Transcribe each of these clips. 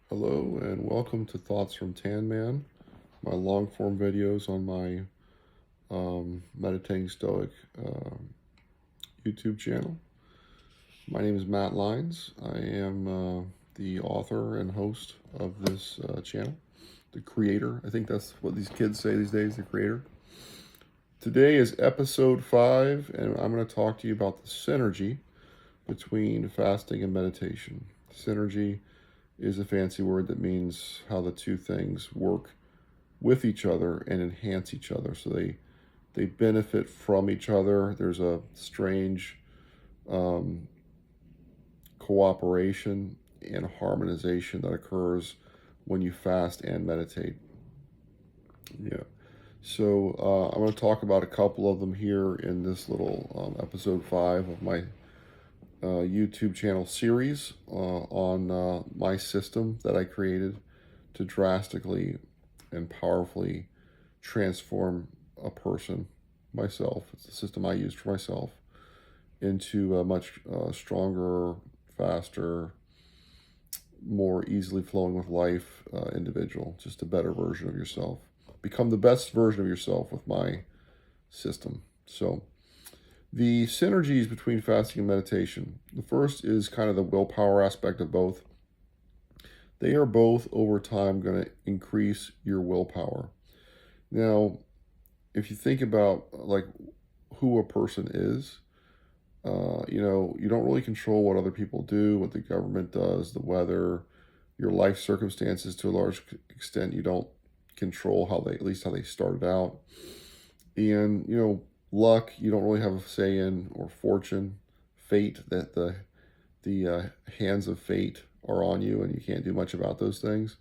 Hello and welcome to Thoughts from Tan Man, my long form videos on my Meditating Stoic YouTube channel. My name is Matt Lyons. I am the author and host of this channel, the creator. I think that's what these kids say these days, the creator. Today is episode 5, and I'm going to talk to you about the synergy between fasting and meditation. Synergy is a fancy word that means how the two things work with each other and enhance each other. So they benefit from each other. There's a strange cooperation and harmonization that occurs when you fast and meditate. Yeah. So I'm going to talk about a couple of them here in this little episode 5 of my YouTube channel series on my system that I created to drastically and powerfully transform a person, myself. It's the system I used for myself, into a much stronger, faster, more easily flowing with life individual, just a better version of yourself. Become the best version of yourself with my system. So, the synergies between fasting and meditation. The first is kind of the willpower aspect of both. They are both over time going to increase your willpower. Now, if you think about like who a person is, you don't really control what other people do, what the government does, the weather, your life circumstances to a large extent. You don't control at least how they started out. And, luck, you don't really have a say in, or fortune, fate, that the hands of fate are on you and you can't do much about those things.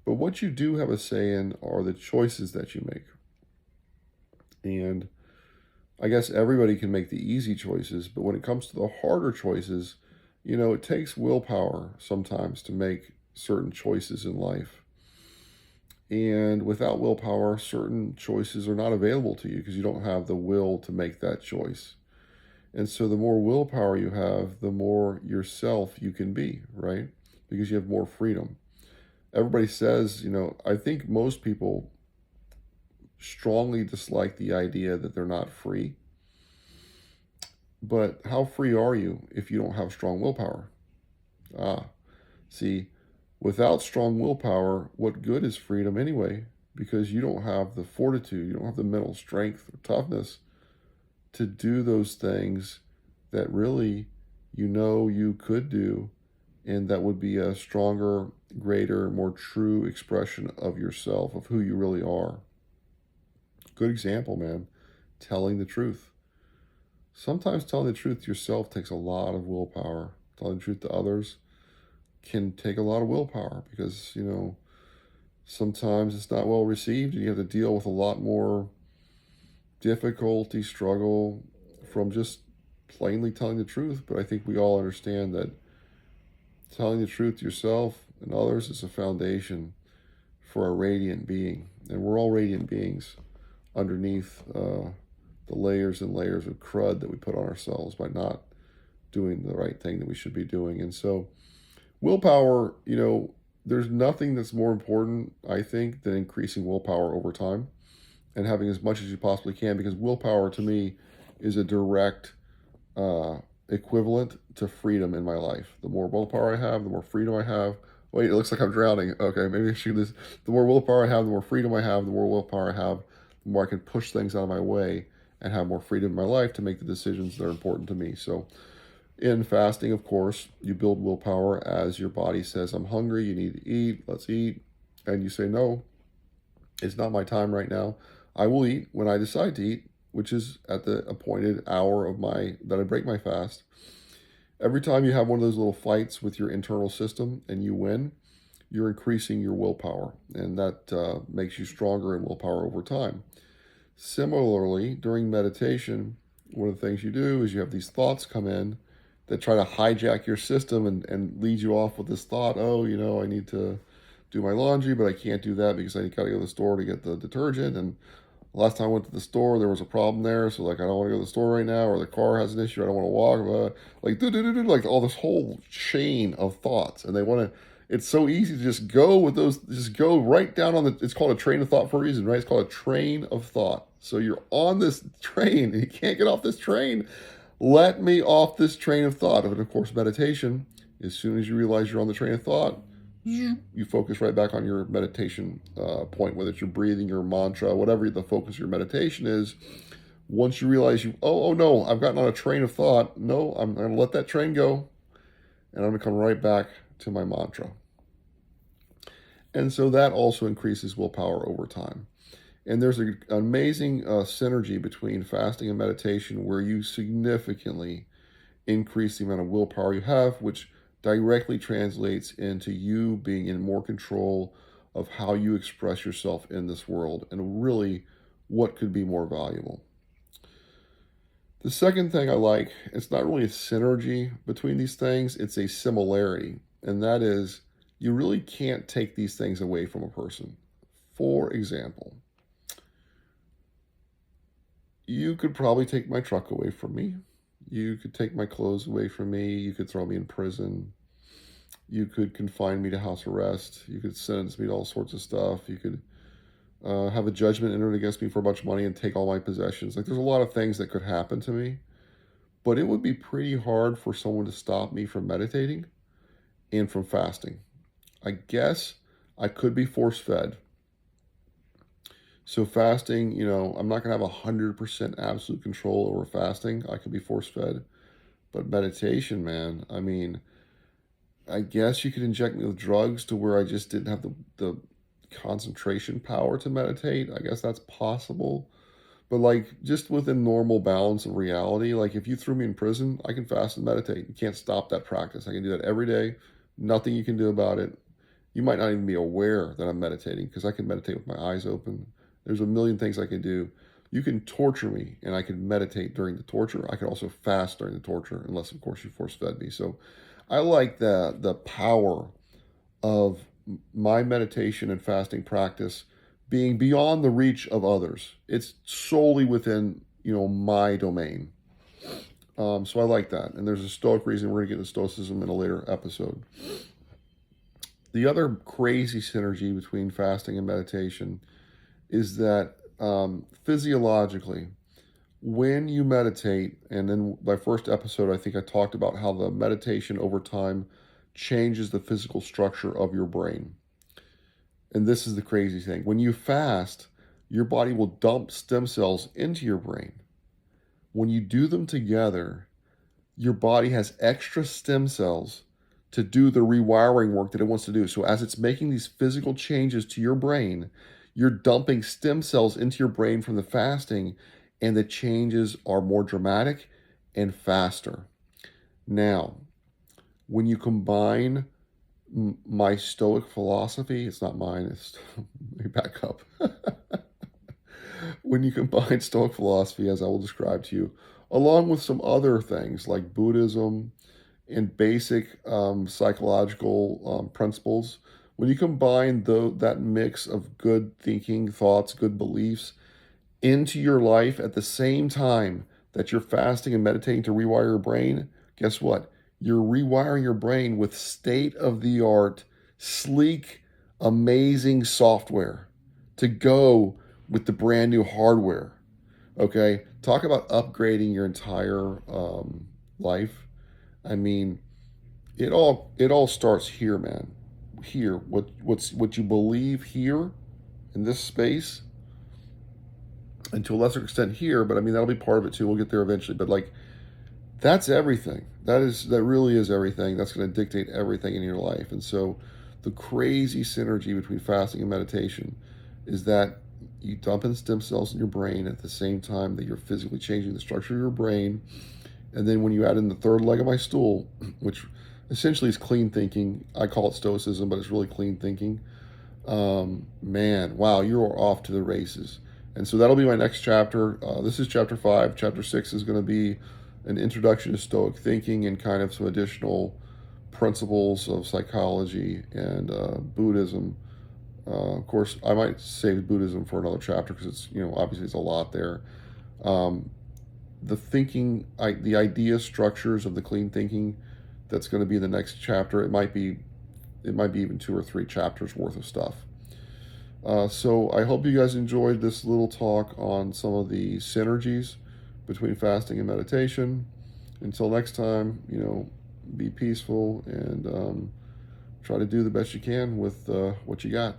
But what you do have a say in are the choices that you make. And I guess everybody can make the easy choices, but when it comes to the harder choices, it takes willpower sometimes to make certain choices in life. And without willpower, certain choices are not available to you because you don't have the will to make that choice. And so the more willpower you have, the more yourself you can be, right? Because you have more freedom. Everybody says, I think most people strongly dislike the idea that they're not free. But how free are you if you don't have strong willpower? See, without strong willpower, what good is freedom anyway? Because you don't have the fortitude, you don't have the mental strength or toughness to do those things that really you could do, and that would be a stronger, greater, more true expression of yourself, of who you really are. Good example, man. Telling the truth. Sometimes telling the truth to yourself takes a lot of willpower. Telling the truth to others can take a lot of willpower because, sometimes it's not well received and you have to deal with a lot more difficulty, struggle from just plainly telling the truth. But I think we all understand that telling the truth to yourself and others is a foundation for a radiant being. And we're all radiant beings underneath the layers and layers of crud that we put on ourselves by not doing the right thing that we should be doing. And so willpower, there's nothing that's more important, I think, than increasing willpower over time and having as much as you possibly can, because willpower to me is a direct equivalent to freedom in my life. The more willpower I have, the more freedom I have. Wait, it looks like I'm drowning. Okay, maybe I should do this. The more willpower I have, the more freedom I have. The more willpower I have, the more I can push things out of my way and have more freedom in my life to make the decisions that are important to me. So in fasting, of course, you build willpower as your body says, I'm hungry, you need to eat, let's eat. And you say, no, it's not my time right now. I will eat when I decide to eat, which is at the appointed hour that I break my fast. Every time you have one of those little fights with your internal system and you win, you're increasing your willpower. And that makes you stronger in willpower over time. Similarly, during meditation, one of the things you do is you have these thoughts come in that try to hijack your system and lead you off with this thought, I need to do my laundry, but I can't do that because I got to go to the store to get the detergent. And last time I went to the store, there was a problem there. So I don't want to go to the store right now, or the car has an issue. I don't want to walk. Like all this whole chain of thoughts. And they want to It's so easy to just go with those, just go right down on the, it's called a train of thought for a reason, right? It's called a train of thought. So you're on this train and you can't get off this train. Let me off this train of thought. And of course, meditation, as soon as you realize you're on the train of thought, you focus right back on your meditation point, whether it's your breathing, your mantra, whatever the focus of your meditation is. Once you realize oh no, I've gotten on a train of thought. No, I'm going to let that train go, and I'm going to come right back to my mantra. And so that also increases willpower over time. And there's an amazing synergy between fasting and meditation where you significantly increase the amount of willpower you have, which directly translates into you being in more control of how you express yourself in this world, and really what could be more valuable. The second thing I like, it's not really a synergy between these things, it's a similarity. And that is, you really can't take these things away from a person. For example, you could probably take my truck away from me. You could take my clothes away from me. You could throw me in prison. You could confine me to house arrest. You could sentence me to all sorts of stuff. You could have a judgment entered against me for a bunch of money and take all my possessions. Like, there's a lot of things that could happen to me, but it would be pretty hard for someone to stop me from meditating and from fasting. I guess I could be force fed. So fasting, I'm not going to have 100% absolute control over fasting. I could be force fed. But meditation, man, I mean, I guess you could inject me with drugs to where I just didn't have the concentration power to meditate. I guess that's possible. But like, just within normal balance of reality, like if you threw me in prison, I can fast and meditate. You can't stop that practice. I can do that every day. Nothing you can do about it. You might not even be aware that I'm meditating because I can meditate with my eyes open. There's a million things I can do. You can torture me and I can meditate during the torture. I can also fast during the torture, unless of course you force fed me. So I like the power of my meditation and fasting practice being beyond the reach of others. It's solely within, my domain. So I like that. And there's a Stoic reason. We're going to get into Stoicism in a later episode. The other crazy synergy between fasting and meditation is that physiologically, when you meditate, and in my first episode, I think I talked about how the meditation over time changes the physical structure of your brain. And this is the crazy thing. When you fast, your body will dump stem cells into your brain. When you do them together, your body has extra stem cells to do the rewiring work that it wants to do. So as it's making these physical changes to your brain, you're dumping stem cells into your brain from the fasting, and the changes are more dramatic and faster. Now, when you combine my Stoic philosophy, it's not mine, it's, let me back up. When you combine Stoic philosophy, as I will describe to you, along with some other things like Buddhism and basic psychological principles, when you combine that mix of good thinking, thoughts, good beliefs into your life at the same time that you're fasting and meditating to rewire your brain, guess what? You're rewiring your brain with state-of-the-art, sleek, amazing software to go with the brand new hardware. Okay? Talk about upgrading your entire life. I mean, it all starts here, man. Here, what you believe here in this space, and to a lesser extent here, but I mean that'll be part of it too. We'll get there eventually. But like, that's everything. That really is everything. That's going to dictate everything in your life. And so, the crazy synergy between fasting and meditation is that you dump in stem cells in your brain at the same time that you're physically changing the structure of your brain. And then when you add in the third leg of my stool, which essentially is clean thinking, I call it Stoicism, but it's really clean thinking. Man, wow, you are off to the races. And so that'll be my next chapter. This is chapter 5. Chapter 6 is going to be an introduction to Stoic thinking and kind of some additional principles of psychology and Buddhism. Of course, I might save Buddhism for another chapter because it's, obviously it's a lot there. The thinking, the idea structures of the clean thinking, that's going to be the next chapter. It might be it might be even 2 or 3 chapters worth of stuff. So I hope you guys enjoyed this little talk on some of the synergies between fasting and meditation. Until next time, be peaceful and try to do the best you can with what you got.